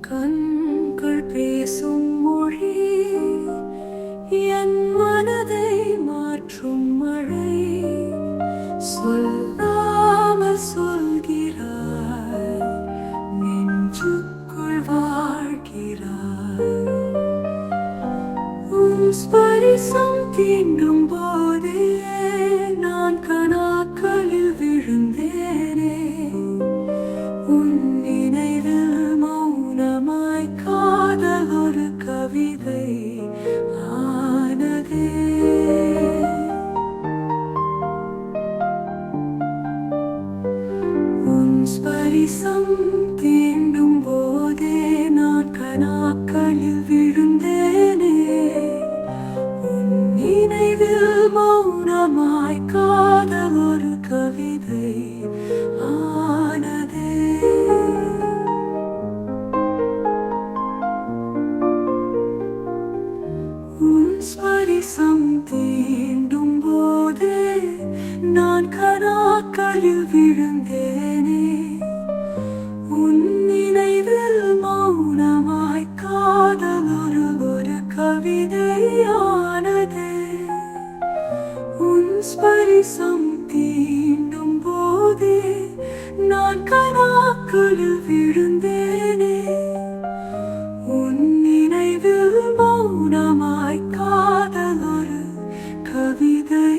கண்கள் பேசும் மொழி என் மனதை மாற்றும் மழை சொல்லாமல் சொல்கிறாய் நெஞ்சுக்குள் வாழ்கிறாய் உன் ஸ்பரிசம் தீண்டும் போதே நான் கனாக்களில் விழுந்தேனே உன் நினைவில் மௌனமாய் காதல் ஒரு கவிதை ஆனதே உன் ஸ்பரிசம் தீண்டும் போதே நான் கனாக்களில் விழுந்தேனே உன் நினைவில் மௌனமாய் காதல் ஒரு கவிதை ஆனதே உன் ஸ்பரிசம் தீண்டும் போதே நான் கனாக்களில் விழுந்தேனே உன் நினைவில் மௌனமாய் காதல் ஒரு கவிதையானதே உன் ஸ்பரிசம் தீண்டும் போதே நான் கனாக்களில் விழுந்தேனே உன் நினைவில் மௌனமாய் காதல் ஒரு கவிதை